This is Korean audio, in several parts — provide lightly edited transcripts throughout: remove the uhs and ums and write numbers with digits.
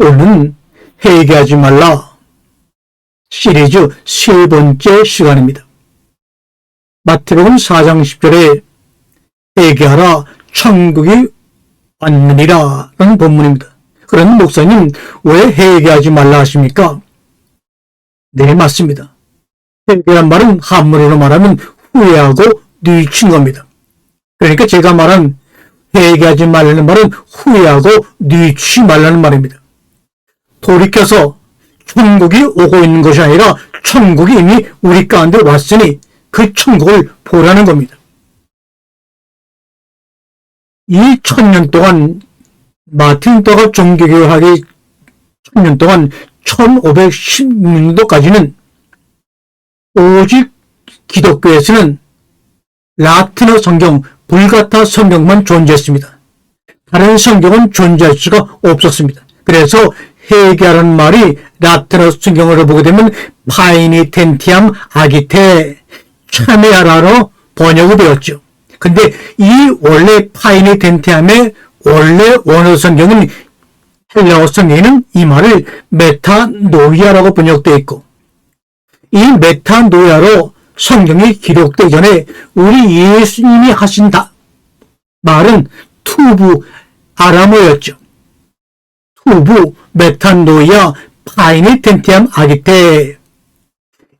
오늘은 회개하지 말라 시리즈 세 번째 시간입니다. 마태복음 4장 10절에 회개하라 천국이 왔느니라 라는 본문입니다. 그런 목사님, 왜 회개하지 말라 하십니까? 네, 맞습니다. 회개란 말은 한문으로 말하면 후회하고 뉘친 겁니다. 그러니까 제가 말한 회개하지 말라는 말은 후회하고 뉘치 말라는 말입니다. 돌이켜서 천국이 오고 있는 것이 아니라 천국이 이미 우리 가운데 왔으니 그 천국을 보라는 겁니다. 이 1000년 동안 마틴 루터가 종교개혁하기 1000년 동안 1516년도까지는 오직 기독교에서는 라틴어 성경, 불가타 성경만 존재했습니다. 다른 성경은 존재할 수가 없었습니다. 그래서 회개하라는 말이 라틴어 성경으로 보게 되면 파이니텐티암 아기테, 참회하라로 번역이 되었죠. 근데 이 원래 파이니텐티암의 원래 원어 성경은 헬라어 성경에는 이 말을 메타노이아라고 번역되어 있고, 이 메타노이아로 성경이 기록되기 전에 우리 예수님이 하신 말은 투부 아람어였죠. 투부, 메타노이아, 파이니텐티암 아기테,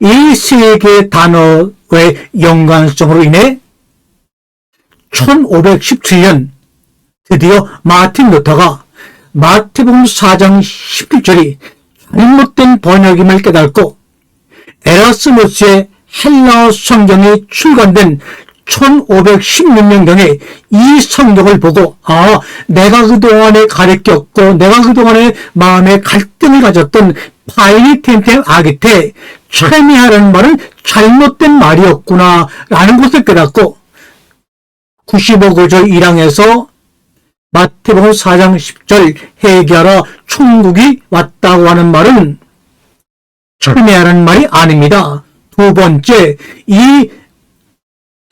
이 세 개의 단어의 연관성으로 인해 1517년 드디어 마틴 루터가 마태복음 4장 17절이 잘못된 번역임을 깨닫고 에라스무스의 헬라어 성경이 출간된 1516년경에 이 성경을 보고, 내가 그동안에 가르쳤고 내가 그동안에 마음에 갈등을 가졌던 파이니텐티암 아기테, 참회하라는 말은 잘못된 말이었구나 라는 것을 깨닫고 95구절 1항에서 마태복음 4장 10절 회개하라 천국이 왔다고 하는 말은 참회하라는 말이 아닙니다. 두 번째, 이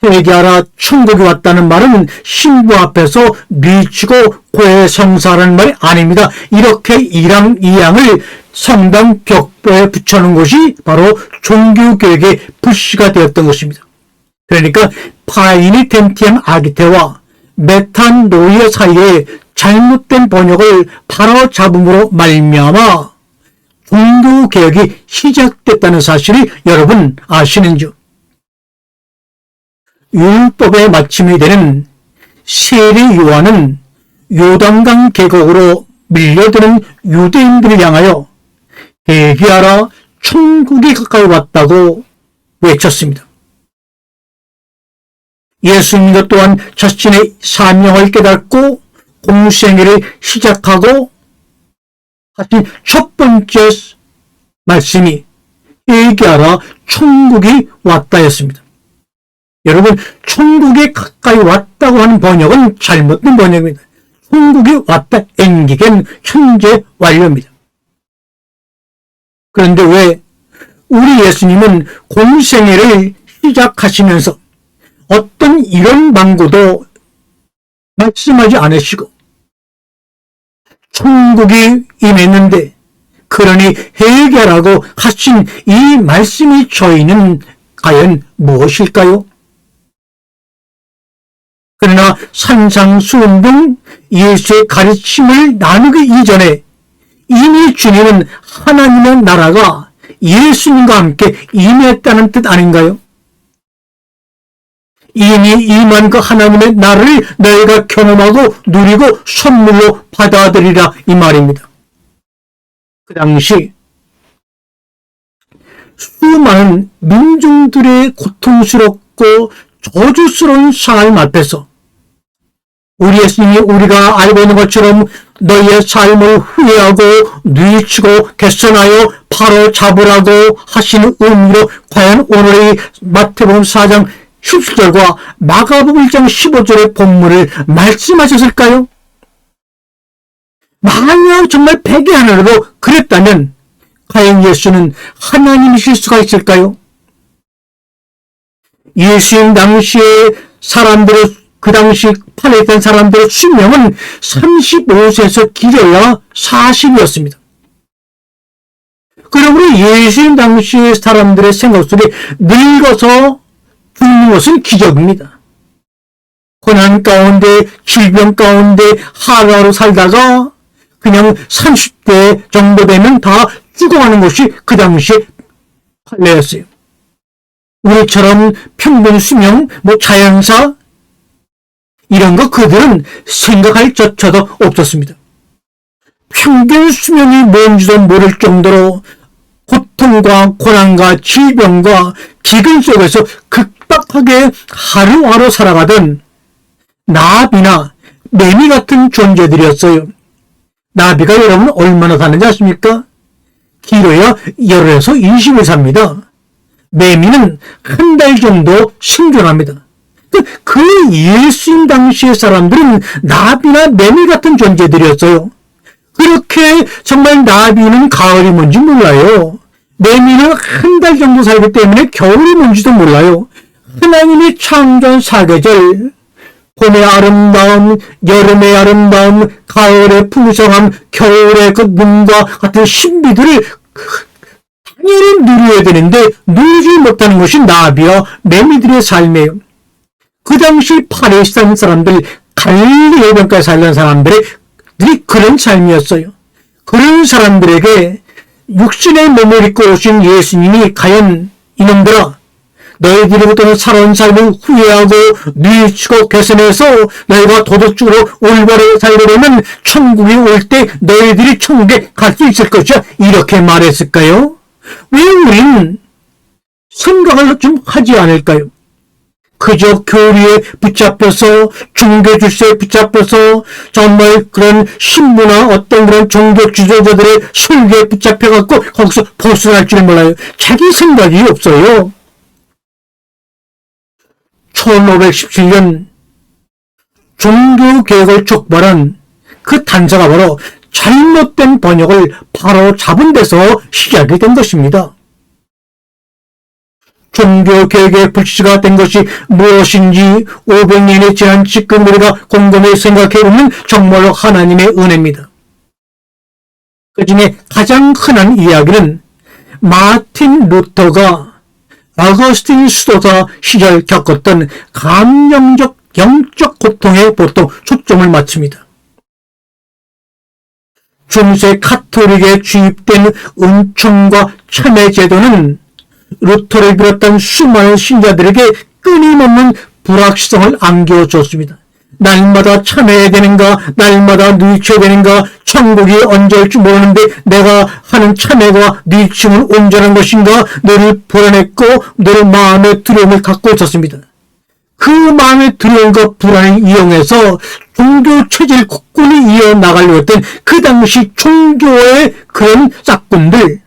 회개하라 천국이 왔다는 말은 신부 앞에서 미치고 고해성사라는 말이 아닙니다. 이렇게 1항 2항을 성당 벽보에 붙여놓은 것이 바로 종교개혁의 불씨가 되었던 것입니다. 그러니까 파이니텐티암 아기테와 메타노이아 사이에 잘못된 번역을 바로 잡음으로 말미암아 종교개혁이 시작됐다는 사실을 여러분 아시는 줄. 율법의 마침이 되는 세례 요한은 요단강 계곡으로 밀려드는 유대인들을 향하여 회개하라 천국이 가까이 왔다고 외쳤습니다. 예수님도 또한 자신의 사명을 깨닫고 공생애를 시작하고 하신 첫 번째 말씀이 회개하라 천국이 왔다였습니다. 여러분, 천국이 가까이 왔다고 하는 번역은 잘못된 번역입니다. 천국이 왔다 엔기겐 현재 완료입니다. 그런데 왜 우리 예수님은 공생애를 시작하시면서 어떤 이런 망구도 말씀하지 않으시고 천국이 임했는데, 그러니 회개하라고 하신 이 말씀이 저희는 과연 무엇일까요? 그러나 산상수훈 등 예수의 가르침을 나누기 이전에 이미 주님은 하나님의 나라가 예수님과 함께 임했다는 뜻 아닌가요? 이미 임한 그 하나님의 나라를 너희가 경험하고 누리고 선물로 받아들이라 이 말입니다. 그 당시 수많은 민중들의 고통스럽고 저주스러운 삶 앞에서 우리 예수님이 우리가 알고 있는 것처럼 너희의 삶을 후회하고 뉘치고 개선하여 바로 잡으라고 하시는 의미로 과연 오늘의 마태복음 4장 17절과 마가복음 1장 15절의 본문을 말씀하셨을까요? 만약 정말 백의 하나로 그랬다면 과연 예수는 하나님이실 수가 있을까요? 예수님 당시에 사람들의 그 당시 판에 있던 사람들의 수명은 35세에서 길어야 40이었습니다. 그러므로 예수님 당시의 사람들의 생각 속에 늙어서 죽는 것은 기적입니다. 고난 가운데, 질병 가운데 하루하루 살다가 그냥 30대 정도 되면 다 죽어가는 것이 그 당시의 판례였어요. 우리처럼 평균 수명, 자연사 이런 거 그들은 생각할 조차도 없었습니다. 평균 수명이 뭔지도 모를 정도로 고통과 고난과 질병과 기근 속에서 극박하게 하루하루 살아가던 나비나 매미 같은 존재들이었어요. 나비가 여러분 얼마나 사는지 아십니까? 길어야 열에서 20을 삽니다. 매미는 한 달 정도 생존합니다. 그 예수님 당시의 사람들은 나비나 매미 같은 존재들이었어요. 그렇게 정말 나비는 가을이 뭔지 몰라요. 매미는 한 달 정도 살기 때문에 겨울이 뭔지도 몰라요. 하나님이 창조한 사계절, 봄의 아름다움, 여름의 아름다움, 가을의 풍성함, 겨울의 그 눈과 같은 신비들을 당연히 누려야 되는데 누리지 못하는 것이 나비와 매미들의 삶이에요. 그 당시 팔레스타인 사람들, 갈릴리 해변가에 살던 사람들이 그런 삶이었어요. 그런 사람들에게 육신의 몸을 입고 오신 예수님이 과연 이놈들아, 너희들이부터 살아온 삶을 후회하고 뉘우치고 개선해서 너희가 도덕적으로 올바르게 살려면 천국이 올 때 너희들이 천국에 갈 수 있을 것이야, 이렇게 말했을까요? 왜 우리는 생각을 좀 하지 않을까요? 그저 교리에 붙잡혀서, 종교 질서에 붙잡혀서, 정말 그런 신부나 어떤 그런 종교 지도자들의 설교에 붙잡혀갖고 거기서 벗어날 줄 몰라요. 자기 생각이 없어요. 1517년 종교개혁을 촉발한 그 단서가 바로 잘못된 번역을 바로 잡은 데서 시작이 된 것입니다. 종교개혁의 불씨가 된 것이 무엇인지 500년이 지난 지금 우리가 곰곰이 생각해보면 정말로 하나님의 은혜입니다. 그 중에 가장 흔한 이야기는 마틴 루터가 어거스틴 수도사 시절 겪었던 감정적 영적 고통에 보통 초점을 맞춥니다. 중세 카톨릭에 주입된 은총과 참회 제도는 루터를 비롯한 수많은 신자들에게 끊임없는 불확실성을 안겨줬습니다. 날마다 참회해야 되는가, 날마다 뉘우쳐야 되는가, 천국이 언제 올지 모르는데 내가 하는 참회와 뉘우침은 온전한 것인가, 늘 불안했고 늘 마음의 두려움을 갖고 있었습니다. 그 마음의 두려움과 불안을 이용해서 종교 체제를 굳건히 이어나가려고 했던 그 당시 종교의 그런 짝꿍들,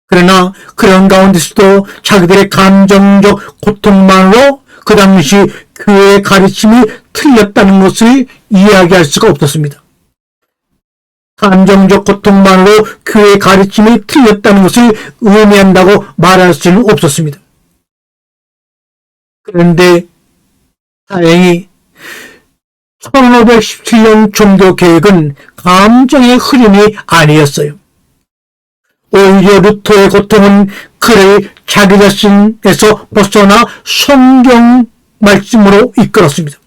그러나 그런 가운데서도 자기들의 감정적 고통만으로 그 당시 교회의 가르침이 틀렸다는 것을 이야기할 수가 없었습니다. 감정적 고통만으로 교회의 가르침이 틀렸다는 것을 의미한다고 말할 수는 없었습니다. 그런데 다행히 1517년 종교개혁은 감정의 흐름이 아니었어요. 오히려 루터의 고통은 그를 자기 자신에서 벗어나 성경 말씀으로 이끌었습니다.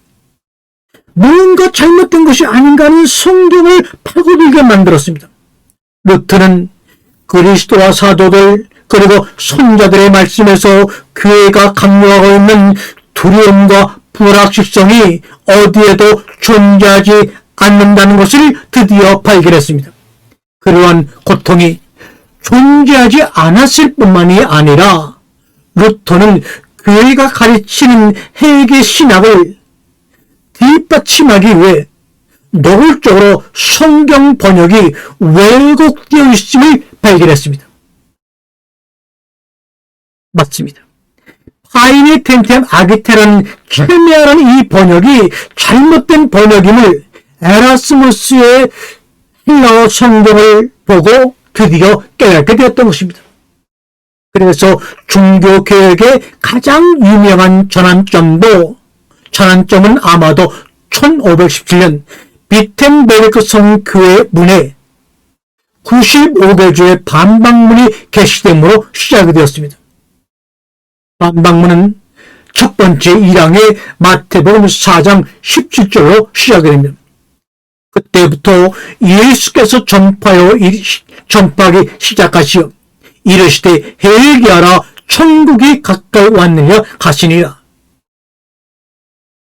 무언가 잘못된 것이 아닌가 하는 성경을 파고들게 만들었습니다. 루터는 그리스도와 사도들 그리고 손자들의 말씀에서 교회가 강요하고 있는 두려움과 불확실성이 어디에도 존재하지 않는다는 것을 드디어 발견했습니다. 그러한 고통이 존재하지 않았을 뿐만이 아니라 루터는 교회가 가르치는 회개 신학을 뒷받침하기 위해 노골적으로 성경 번역이 왜곡되어 있음을 발견했습니다. 맞습니다. 파인이 텐트한 아기테라는 켈메아라는 이 번역이 잘못된 번역임을 에라스무스의 헬라어 성경을 보고 드디어 깨닫게 되었던 것입니다. 그래서 종교개혁의 가장 유명한 전환점도 전환점은 아마도 1517년 비텐베르크 성교회 문에 95개조의 반박문이 게시됨으로 시작이 되었습니다. 반박문은 첫 번째 1항의 마태복음 4장 17절로 시작이 됩니다. 그때부터 예수께서 전파하기 시작하시어 이르시되 회개하라 천국이 가까이 왔느니라 하시니라.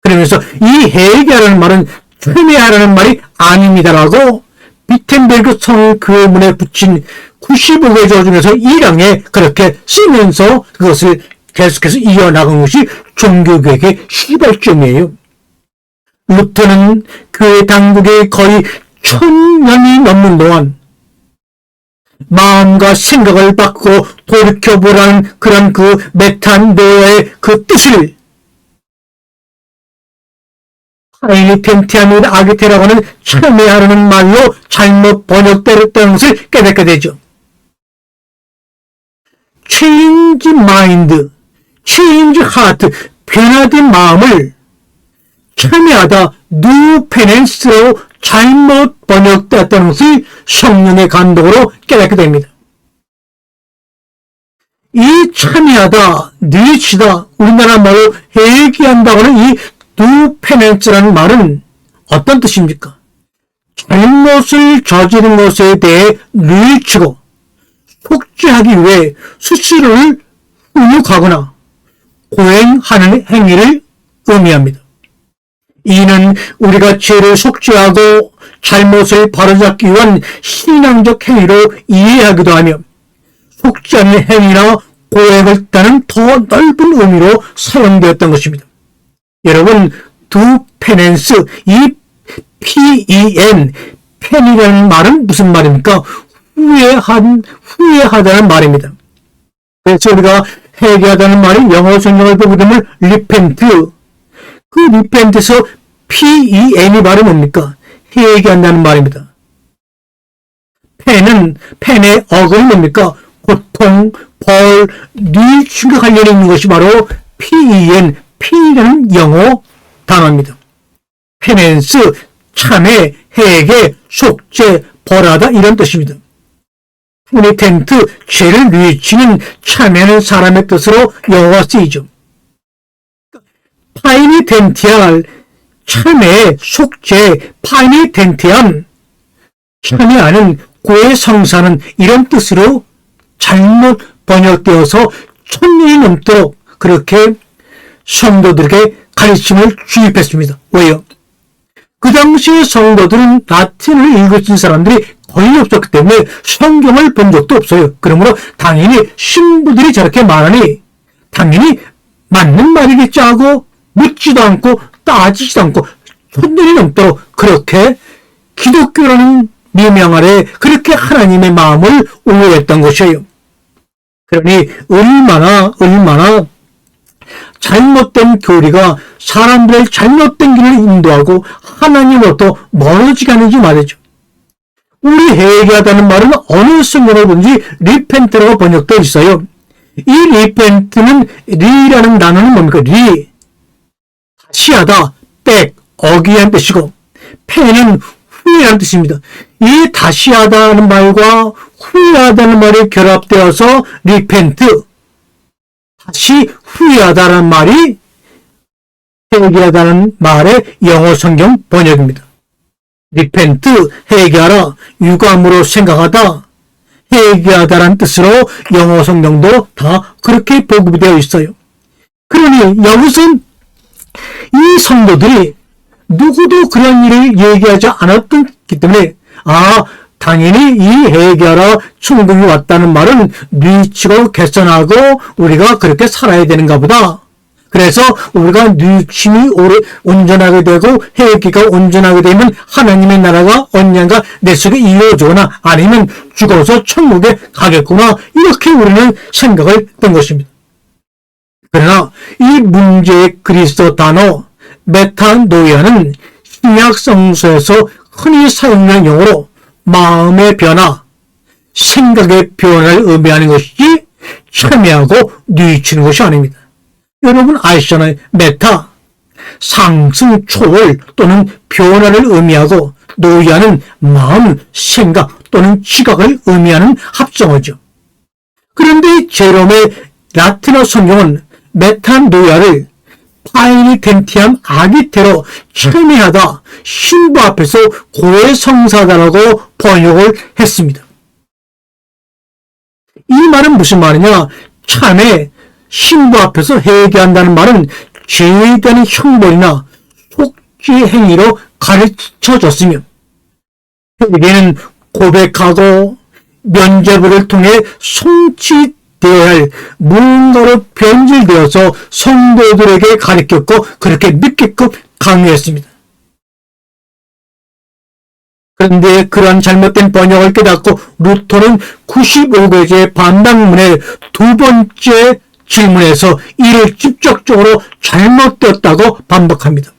그러면서 이 회개하라는 말은 회개하라는 말이 아닙니다라고 비텐베르크 성교회 문에 붙인 95개조 중에서 1항에 그렇게 쓰면서 그것을 계속해서 이어나간 것이 종교개혁의 시발점이에요. 루터는 교회 당국에 거의 1000년이 넘는 동안 마음과 생각을 바꾸고 돌이켜보라는 그런 그 메탄노의 그 뜻을 파이니텐티아누 아기테라고 하는 참회하라는 말로 잘못 번역되었다는 것을 깨닫게 되죠. Change mind, change heart, 변화된 마음을 참회하다, new penance로 잘못 번역되었다는 것을 성령의 감동으로 깨닫게 됩니다. 이 참회하다, 뉘치다, 우리나라 말로 회개한다고 하는 이 new penance라는 말은 어떤 뜻입니까? 잘못을 저지른 것에 대해 뉘치고 속죄하기 위해 수치를 훈육하거나 고행하는 행위를 의미합니다. 이는 우리가 죄를 속죄하고 잘못을 바로잡기 위한 신앙적 행위로 이해하기도 하며 속죄하는 행위나 고행을 따는 더 넓은 의미로 사용되었던 것입니다. 여러분, do penance, 이 P-E-N, pen이라는 말은 무슨 말입니까? 후회하다는 말입니다. 그래서 우리가 회개하다는 말이 영어 성경을 보게 되면 repent, 그 repent에서 P-E-N이 말이 뭡니까? 회개한다는 말입니다. 펜의 어근이 뭡니까? 고통, 벌, 뉘치가 관련이 있는 것이 바로 P-E-N, P라는 영어 단어입니다. 페넨스, 참회, 회개, 속죄, 벌하다 이런 뜻입니다. 페니텐트, 죄를 뉘치는 참회하는 사람의 뜻으로 영어가 쓰이죠. 파이니텐티알, 참회, 속죄, 파이니텐티암, 참회하는, 고해 성사는 이런 뜻으로 잘못 번역되어서 1000년이 넘도록 그렇게 성도들에게 가르침을 주입했습니다. 왜요? 그 당시의 성도들은 라틴을 읽으신 사람들이 거의 없었기 때문에 성경을 본 적도 없어요. 그러므로 당연히 신부들이 저렇게 말하니 당연히 맞는 말이겠지 하고 묻지도 않고 따지지도 않고 1000년이 넘도록 그렇게 기독교라는 미명 아래 그렇게 하나님의 마음을 우려했던 것이에요. 그러니 얼마나 잘못된 교리가 사람들을 잘못된 길을 인도하고 하나님으로부터 멀어지게 하는지 말이죠. 우리 회개하다는 말은 어느 성경을 보든지 리펜트라고 번역되어 있어요. 이 리펜트는 리라는 단어는 뭡니까? 리, 다시 하다, 백, 어기한 뜻이고 페는 후회하는 뜻입니다. 이 다시 하다는 말과 후회하다는 말이 결합되어서 리펜트, 다시 후회하다는 말이 회개하다는 말의 영어 성경 번역입니다. 리펜트, 회개하라, 유감으로 생각하다, 회개하다라는 뜻으로 영어 성경도 다 그렇게 보급이 되어 있어요. 그러니 여기서 이 성도들이 누구도 그런 일을 얘기하지 않았기 때문에 당연히 이 회개하라 천국이 왔다는 말은 뉘치고 개선하고 우리가 그렇게 살아야 되는가 보다. 그래서 우리가 뉘침이 온전하게 되고 회개가 온전하게 되면 하나님의 나라가 언젠가 내 속에 이루어지거나 아니면 죽어서 천국에 가겠구나 이렇게 우리는 생각을 했던 것입니다. 그러나 이 문제의 그리스도 단어 메타노이아는 신약 성서에서 흔히 사용되는 용어로 마음의 변화, 생각의 변화를 의미하는 것이지 참여하고 뉘치는 것이 아닙니다. 여러분 아시잖아요. 메타, 상승, 초월 또는 변화를 의미하고 노야는 마음, 생각 또는 지각을 의미하는 합성어죠. 그런데 제롬의 라틴어 성경은 메타노야를 파이니텐티암 아기테로 첨예하다, 신부 앞에서 고해성사다라고 번역을 했습니다. 이 말은 무슨 말이냐? 참에 신부 앞에서 회개한다는 말은 죄에 대한 형벌이나 속죄 행위로 가르쳐졌으며, 회개는 고백하고 면죄부를 통해 성취되어야 할 무언가로 변질되어서 성도들에게 가르쳤고 그렇게 믿게끔 강요했습니다. 그런데 그러한 잘못된 번역을 깨닫고 루터는 95페이지의 반박문의 두 번째 질문에서 이를 직접적으로 잘못되었다고 반박합니다.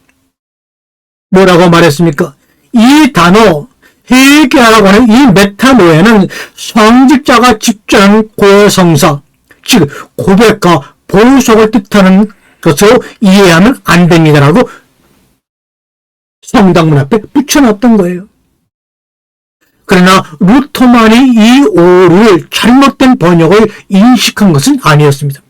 뭐라고 말했습니까? 이 단어 회개하라고 하는 이 메타노에는 성직자가 집전하는 고해성사, 즉 고백과 보석을 뜻하는 것으로 이해하면 안 됩니다라고 성당문 앞에 붙여놨던 거예요. 그러나 루터만이 이 오류를 잘못된 번역을 인식한 것은 아니었습니다.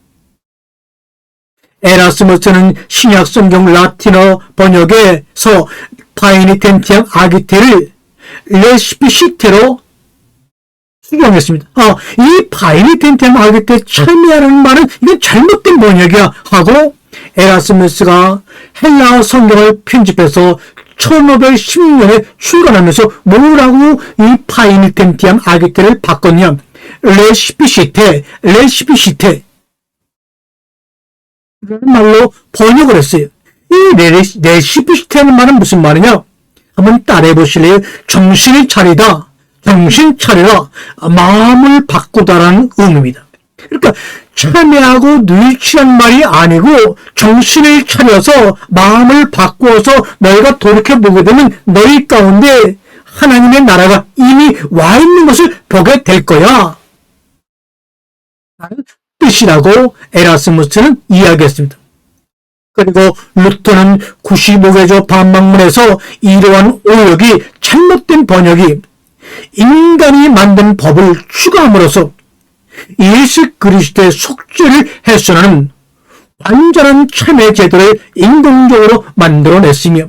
에라스무스는 신약성경 라틴어 번역에서 파이니텐티암 아기테를 레시피시테로 수정했습니다. 이 파이니텐티암 아기테 참여하는 말은 이건 잘못된 번역이야 하고 에라스무스가 헬라어 성경을 편집해서 1516년에 출간하면서 뭐라고 이 파이니텐티암 아기테를 바꿨냐? 레시피시테 라는 말로 번역을 했어요. 이 레시피시테라는 말은 무슨 말이냐? 한번 따라해 보실래요? 정신을 차리다, 정신 차리라, 마음을 바꾸다라는 의미입니다. 그러니까 참회하고 누이치란 말이 아니고 정신을 차려서 마음을 바꾸어서 너희가 돌이켜보게 되면 너희 가운데 하나님의 나라가 이미 와 있는 것을 보게 될 거야 라는 뜻이라고 에라스무스는 이야기했습니다. 그리고 루터는 95개조 반박문에서 이러한 오역이 잘못된 번역이 인간이 만든 법을 추가함으로써 예수 그리스도의 속죄를 훼손하는 완전한 참회 제도를 인공적으로 만들어냈으며,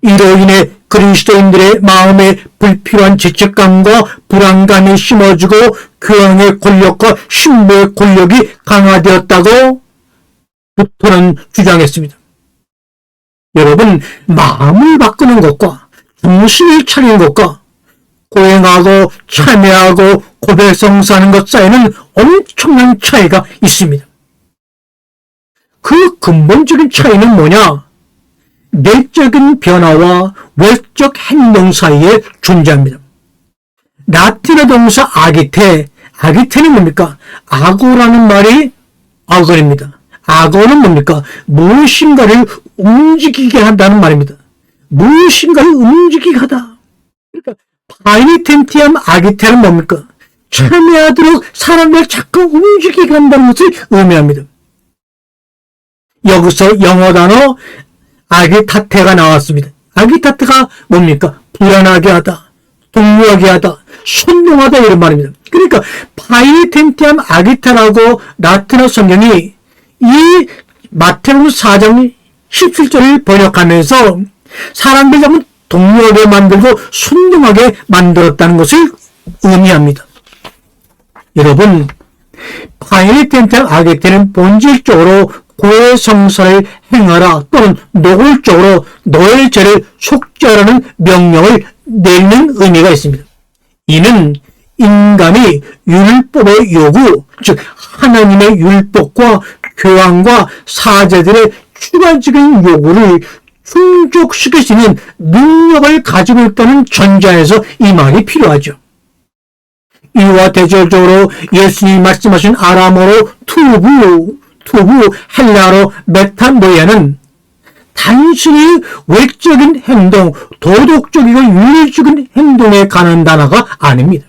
이로 인해 그리스도인들의 마음에 불필요한 죄책감과 불안감이 심어지고 교황의 권력과 신부의 권력이 강화되었다고 루터는 주장했습니다. 여러분, 마음을 바꾸는 것과 정신을 차리는 것과 고행하고 참여하고 고백성사하는 것 사이에는 엄청난 차이가 있습니다. 그 근본적인 차이는 뭐냐? 내적인 변화와 외적 행동 사이에 존재합니다. 라틴어 동사 아기테는 뭡니까? 아고라는 말이 아고입니다. 아고는 뭡니까? 무엇인가를 움직이게 한다는 말입니다. 무엇인가를 움직이게 하다. 그러니까 파이니텐티암 아기테는 뭡니까? 참여하도록 사람을 자꾸 움직이게 한다는 것을 의미합니다. 여기서 영어 단어 아기타테가 나왔습니다. 아기타테가 뭡니까? 불안하게 하다, 동요하게 하다, 순종하다 이런 말입니다. 그러니까 파이니텐티암 아기타라고 라틴어 성경이 이 마태복음 4장 17절을 번역하면서 사람들이 자꾸 동요하게 만들고 순종하게 만들었다는 것을 의미합니다. 여러분, 파이니텐티암 아기테는 본질적으로 고해성사를 행하라 또는 노골적으로 너의 죄를 속죄하라는 명령을 내리는 의미가 있습니다. 이는 인간이 율법의 요구, 즉 하나님의 율법과 교황과 사제들의 추가적인 요구를 충족시킬 수 있는 능력을 가지고 있다는 전자에서 이 말이 필요하죠. 이와 대조적으로 예수님이 말씀하신 아람어로 투부 헬라어로 메타노야는 단순히 외적인 행동, 도덕적이고 윤리적인 행동에 관한 단어가 아닙니다.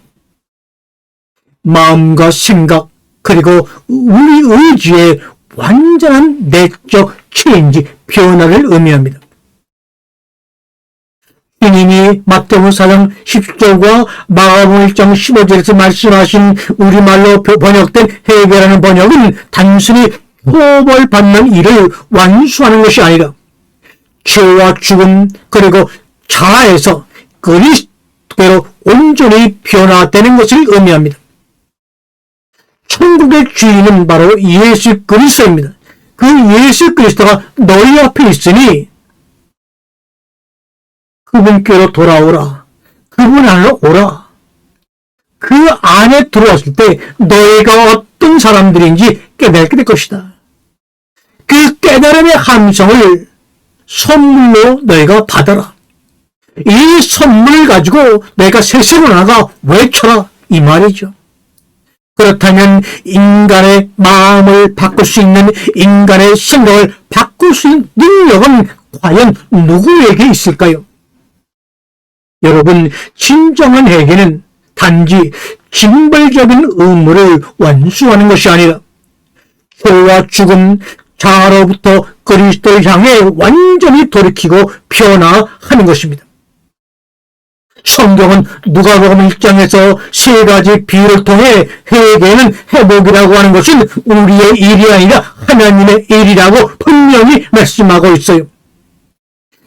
마음과 생각 그리고 우리 의지의 완전한 내적 체인지, 변화를 의미합니다. 주님이 마태복음 4장 10절과 마가복음 1장 15절에서 말씀하신 우리말로 번역된 회개라는 번역은 단순히 처벌받는 일을 완수하는 것이 아니라 죄와 죽음 그리고 자아에서 그리스도로 온전히 변화되는 것을 의미합니다. 천국의 주인은 바로 예수 그리스도입니다. 그 예수 그리스도가 너희 앞에 있으니 그분께로 돌아오라. 그분 안으로 오라. 그 안에 들어왔을 때 너희가 어떤 사람들인지 깨닫게 될 것이다. 그 깨달음의 함성을 선물로 너희가 받아라. 이 선물을 가지고 너희가 세상으로 나가 외쳐라. 이 말이죠. 그렇다면 인간의 마음을 바꿀 수 있는, 인간의 생각을 바꿀 수 있는 능력은 과연 누구에게 있을까요? 여러분, 진정한 회개는 단지 징벌적인 의무를 완수하는 것이 아니라 죄와 죽음, 자아로부터 그리스도를 향해 완전히 돌이키고 변화하는 것입니다. 성경은 누가복음 1장에서 세 가지 비유를 통해 회개는 회복이라고 하는 것은 우리의 일이 아니라 하나님의 일이라고 분명히 말씀하고 있어요.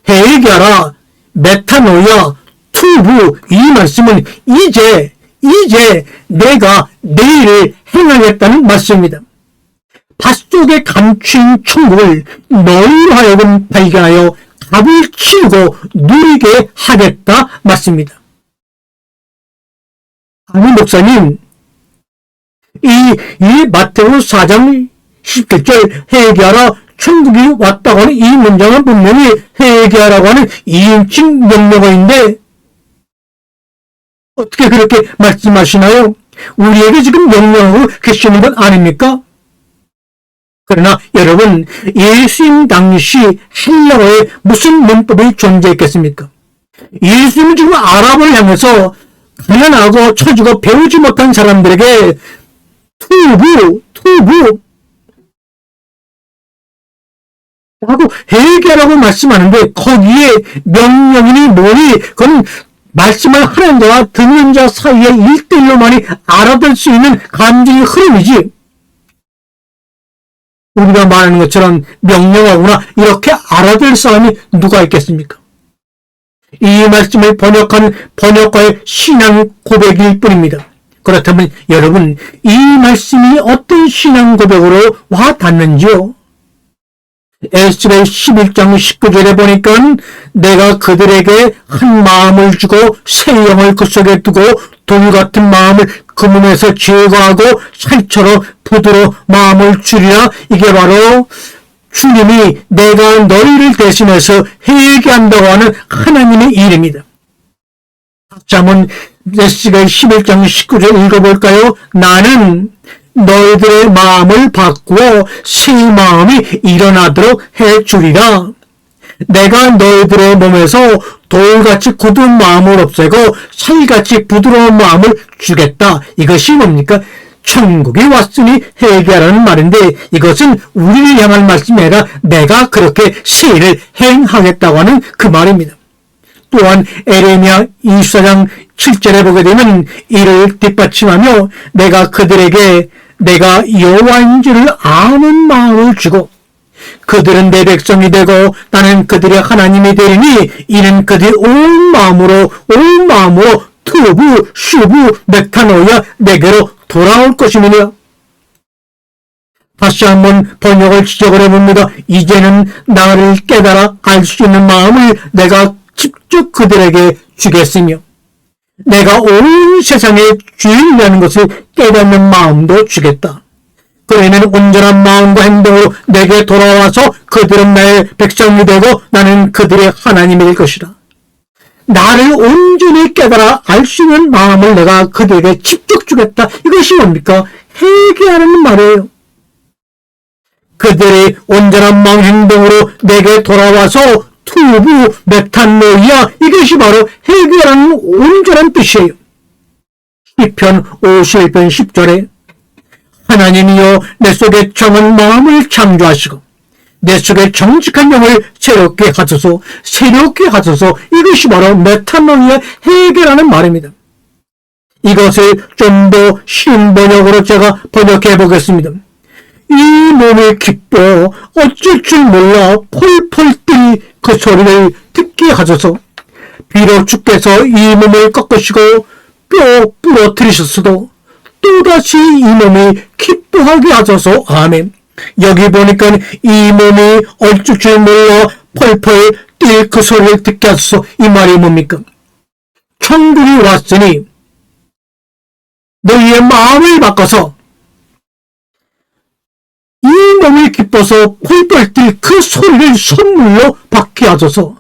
회개하라, 메타노이아, 투부, 이 말씀은 이제 내가 내일을 행하겠다는 말씀입니다. 밭속에 감추인 천국을 너희로 하여금 발견하여 값을 치르고 누리게 하겠다 맞습니다. 아니 목사님, 이 마태복음 4장 17절 회개하라 천국이 왔다고 하는 이 문장은 분명히 회개하라고 하는 2인칭 명령어인데 어떻게 그렇게 말씀하시나요? 우리에게 지금 명령하고 계시는 건 아닙니까? 그러나 여러분, 예수님 당시 헬라어에 무슨 문법이 존재했겠습니까? 예수님은 지금 아랍을 향해서 가난하고 처지고 배우지 못한 사람들에게 투부 하고 회개라고 말씀하는데 거기에 명령이니 뭐니 그건 말씀을 하는 자와 듣는 자 사이에 1대1로만이 알아들 수 있는 감정의 흐름이지, 우리가 말하는 것처럼 명령하거나 이렇게 알아들 사람이 누가 있겠습니까? 이 말씀을 번역한 번역가의 신앙 고백일 뿐입니다. 그렇다면 여러분, 이 말씀이 어떤 신앙 고백으로 와 닿는지요? 에스겔 11장 19절에 보니까 내가 그들에게 한 마음을 주고 새 영을 그 속에 두고 돌 같은 마음을 그 몸에서 제거하고 살처럼 부드러운 마음을 주리라. 이게 바로 주님이 내가 너희를 대신해서 회개한다고 하는 하나님의 일입니다. 다시 한번 에스겔 11장 19절 읽어볼까요? 나는 너희들의 마음을 바꾸어 새 마음이 일어나도록 해주리라. 내가 너희들의 몸에서 돌같이 굳은 마음을 없애고 살같이 부드러운 마음을 주겠다. 이것이 뭡니까? 천국이 왔으니 회개하라는 말인데 이것은 우리를 향한 말씀이 아니라 내가 그렇게 새 일을 행하겠다고 하는 그 말입니다. 또한 에레미야 24장 7절에 보게 되면 이를 뒷받침하며 내가 그들에게 내가 여호와인 줄을 아는 마음을 주고 그들은 내 백성이 되고 나는 그들의 하나님이 되리니 이는 그들이 온 마음으로 투부, 슈부, 메타노이아 내게로 돌아올 것이니라. 다시 한번 번역을 지적을 해봅니다. 이제는 나를 깨달아 알 수 있는 마음을 내가 직접 그들에게 주겠으며 내가 온 세상의 주인이라는 것을 깨닫는 마음도 주겠다. 그러면 온전한 마음과 행동으로 내게 돌아와서 그들은 나의 백성이 되고 나는 그들의 하나님이 될 것이다. 나를 온전히 깨달아 알 수 있는 마음을 내가 그들에게 직접 주겠다. 이것이 뭡니까? 회개하는 말이에요. 그들의 온전한 마음 행동으로 내게 돌아와서 투부, 메탄노이아, 이것이 바로 회개하는 온전한 뜻이에요. 시편 51편 10절에 하나님이여 내 속에 정한 마음을 창조하시고 내 속에 정직한 영을 새롭게 하소서, 새롭게 하소서. 이것이 바로 메타노이아 회개라는 말입니다. 이것을 좀 더 쉬운 번역으로 제가 번역해 보겠습니다. 이 몸이 기뻐 어쩔 줄 몰라 펄펄 뛸 그 소리를 듣게 하소서. 비록 주께서 이 몸을 꺾으시고 뼈 부러뜨리셨어도 또다시 이 몸이 기뻐하게 하소서. 아멘. 여기 보니까 이 몸이 어쩔 줄 몰라 펄펄 뛸 그 소리를 듣게 하소서. 이 말이 뭡니까? 천국이 왔으니 너희의 마음을 바꿔서 이 몸이 기뻐서 펄펄 뛸 그 소리를 선물로 받게 하소서.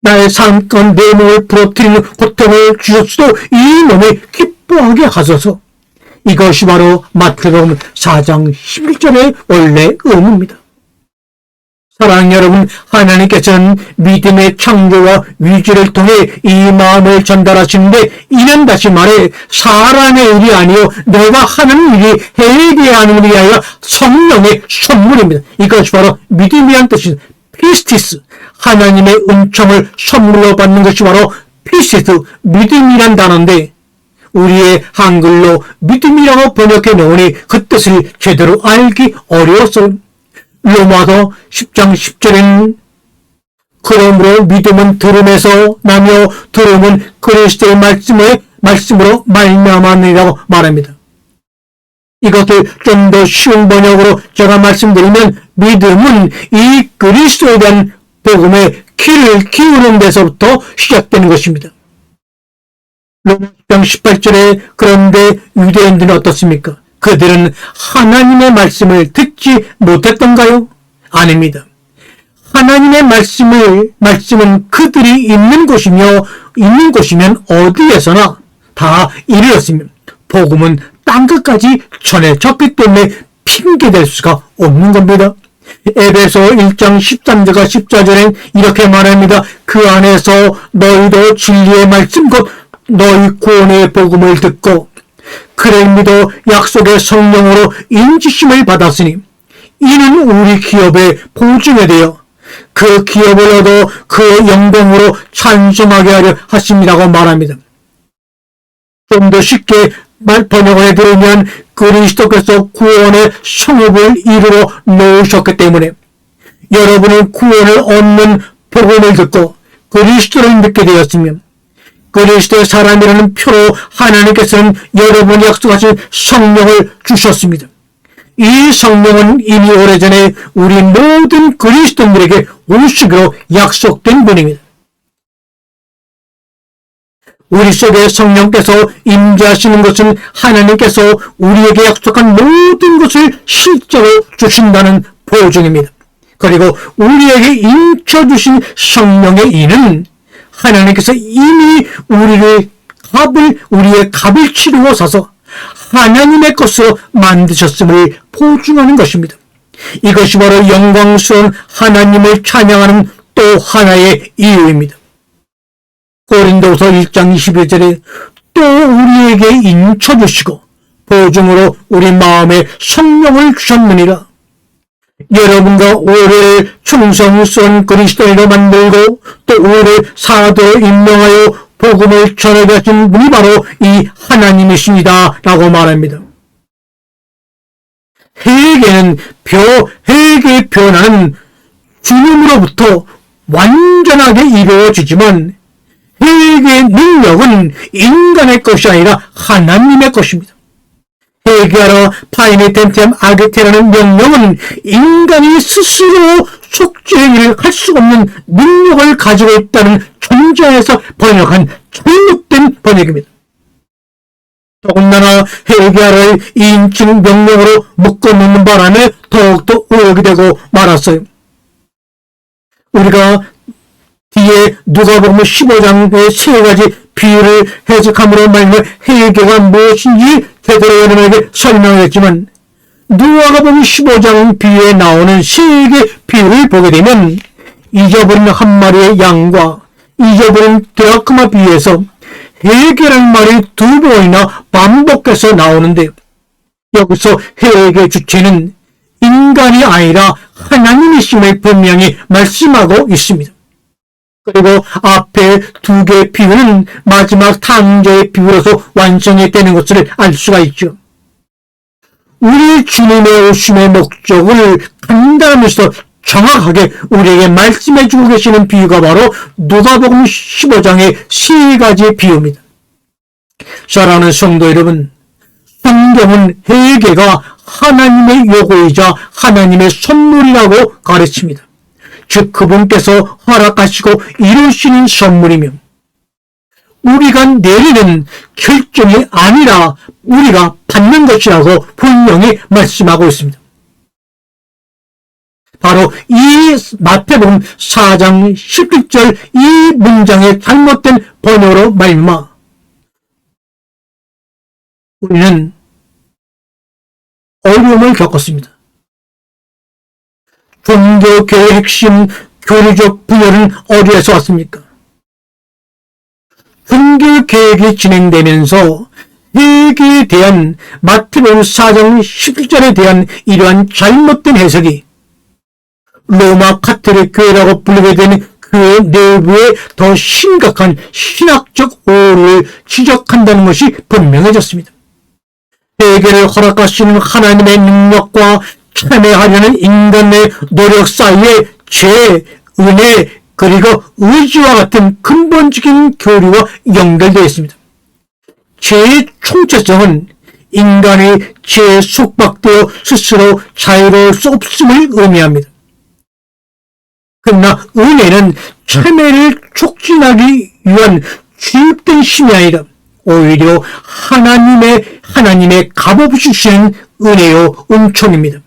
나의 삶건 내 몸을 부러뜨리는 고통을 주셨어도 이 몸이 기뻐하게 하소서. 이것이 바로 마태복음 4장 11절의 원래 의무입니다. 사랑하는 여러분, 하나님께서는 믿음의 창조와 위기를 통해 이 마음을 전달하시는데, 이는 다시 말해 사람의 일이 아니요 내가 하는 일이 회개하는 일이 아니라 성령의 선물입니다. 이것이 바로 믿음이란 뜻인 피스티스, 하나님의 은총을 선물로 받는 것이 바로 피스티스, 믿음이란 단어인데, 우리의 한글로 믿음이라고 번역해 놓으니 그 뜻을 제대로 알기 어려웠어요. 로마서 10장 10절에는 그러므로 믿음은 들음에서 나며 들음은 그리스도의 말씀으로 말미암았느니라고 말합니다. 이것을 좀 더 쉬운 번역으로 제가 말씀드리면, 믿음은 이 그리스도에 대한 복음의 귀를 기울이는 데서부터 시작되는 것입니다. 로마 10장 18절에 그런데 유대인들은 어떻습니까? 그들은 하나님의 말씀을 듣지 못했던가요? 아닙니다. 하나님의 말씀은 그들이 있는 곳이면 어디에서나 다 이르렀으면 복음은 땅끝까지 전해졌기 때문에 핑계댈 수가 없는 겁니다. 에베소 1장 13절과 14절엔 이렇게 말합니다. 그 안에서 너희도 진리의 말씀 곧 너희 구원의 복음을 듣고 그를 믿어 약속의 성령으로 인지심을 받았으니 이는 우리 기업의 보증에 되어 그 기업을 얻어 그 영광으로 찬송하게 하려 하심이라고 말합니다. 좀 더 쉽게 번역을 해드리면 그리스도께서 구원의 성읍을 이루어 놓으셨기 때문에 여러분은 구원을 얻는 복음을 듣고 그리스도를 믿게 되었으면 그리스도의 사람이라는 표로 하나님께서는 여러분이 약속하신 성령을 주셨습니다. 이 성령은 이미 오래전에 우리 모든 그리스도인들에게 오시기로 약속된 분입니다. 우리 속에 성령께서 임재하시는 것은 하나님께서 우리에게 약속한 모든 것을 실제로 주신다는 보증입니다. 그리고 우리에게 인쳐주신 성령의 이는 하나님께서 이미 우리의 값을 치르고 사서 하나님의 것으로 만드셨음을 보증하는 것입니다. 이것이 바로 영광스러운 하나님을 찬양하는 또 하나의 이유입니다. 고린도서 1장 21절에 또 우리에게 인쳐주시고 보증으로 우리 마음에 성령을 주셨느니라. 여러분과 오래 충성스러운 그리스도인으로 만들고 또 오래 사도로 임명하여 복음을 전하게 하신 분이 바로 이 하나님이십니다 라고 말합니다. 회개의 변화는 주님으로부터 완전하게 이루어지지만 회개의 능력은 인간의 것이 아니라 하나님의 것입니다. 회개하라 파이네텐템 아게테라는 명령은 인간이 스스로 속죄의 일을 할 수 없는 능력을 가지고 있다는 전제에서 번역한 잘못된 번역입니다. 더군다나 회개하라의 2인칭 명령으로 묶어놓는 바람에 더욱더 오역이 되고 말았어요. 우리가 뒤에 누가복음 15장의 세 가지 비유를 해석함으로 말미암아 회개가 무엇인지 제대로 여러분에게 설명했지만 누가복음 15장 비유에 나오는 세 개의 비유를 보게 되면 잊어버린 한 마리의 양과 잊어버린 드라크마 비유에서 회개라는 말이 두 번이나 반복해서 나오는데 여기서 회개의 주체는 인간이 아니라 하나님이심을 분명히 말씀하고 있습니다. 그리고 앞에 두 개의 비유는 마지막 탕자의 비유로서 완성이 되는 것을 알 수가 있죠. 우리 주님의 오심의 목적을 간단하면서 정확하게 우리에게 말씀해주고 계시는 비유가 바로 누가복음 15장의 세 가지 비유입니다. 사랑하는 성도 여러분, 성경은 회개가 하나님의 요구이자 하나님의 선물이라고 가르칩니다. 즉 그분께서 허락하시고 이루시는 선물이며 우리가 내리는 결정이 아니라 우리가 받는 것이라고 분명히 말씀하고 있습니다. 바로 이 마태복음 4장 11절 이 문장의 잘못된 번역으로 말미암아 우리는 어려움을 겪었습니다. 종교교회의 핵심 교리적 분열은 어디에서 왔습니까? 종교개혁이 진행되면서 회개에 대한 마태복음 4장 11절에 대한 이러한 잘못된 해석이 로마 카톨릭 교회라고 불리게 되는 교회 내부에 더 심각한 신학적 오류를 지적한다는 것이 분명해졌습니다. 회개를 허락하시는 하나님의 능력과 참여하려는 인간의 노력 사이에 죄, 은혜, 그리고 의지와 같은 근본적인 교리와 연결되어 있습니다. 죄의 총체성은 인간이 죄에 속박되어 스스로 자유로울 수 없음을 의미합니다. 그러나 은혜는 참회를 촉진하기 위한 주입된 힘이 아니라 오히려 하나님의 값없이 주시는 은혜요 은총입니다.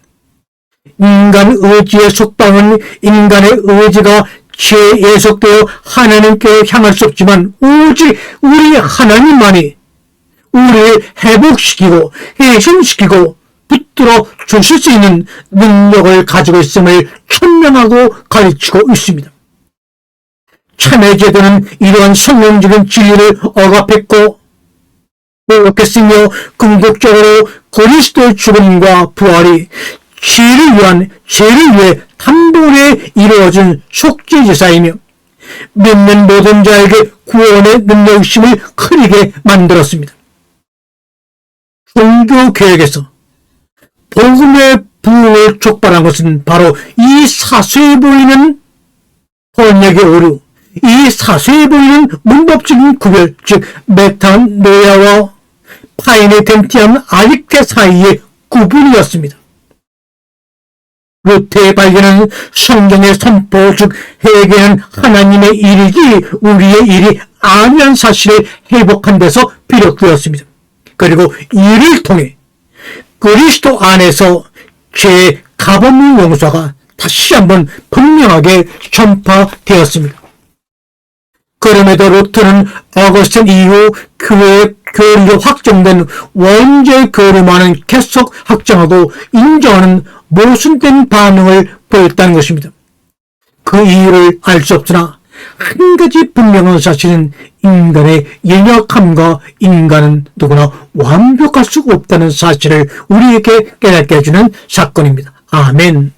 인간 의지의 속박은 인간의 의지가 죄에 속되어 하나님께 향할 수 없지만 오직 우리 하나님만이 우리를 회복시키고 해신시키고 붙들어 주실 수 있는 능력을 가지고 있음을 천명하고 가르치고 있습니다. 참회제도는 이러한 성경적인 진리를 억압했고 왜곡했으며 궁극적으로 그리스도의 죽음과 부활이 죄를 위해 단번에 이루어진 속죄제사이며 믿는 모든 자에게 구원의 능력심을 흐리게 만들었습니다. 종교개혁에서 복음의 부흥을 촉발한 것은 바로 이 사소해 보이는 번역의 오류, 이 사소해 보이는 문법적인 구별, 즉 메타노야와 파이네텐티안 아익테 사이의 구분이었습니다. 루테의 발견은 성경의 선포, 즉 회개는 하나님의 일이지 우리의 일이 아니란 사실을 회복한 데서 비롯되었습니다. 그리고 이를 통해 그리스도 안에서 죄의 값없는 용서가 다시 한번 분명하게 전파되었습니다. 그럼에도 루터는 어거스틴 이후 교회의 교리로 확정된 원죄 교리만은 계속 확정하고 인정하는 모순된 반응을 보였다는 것입니다. 그 이유를 알 수 없으나 한 가지 분명한 사실은 인간의 연약함과 인간은 누구나 완벽할 수 없다는 사실을 우리에게 깨닫게 해주는 사건입니다. 아멘.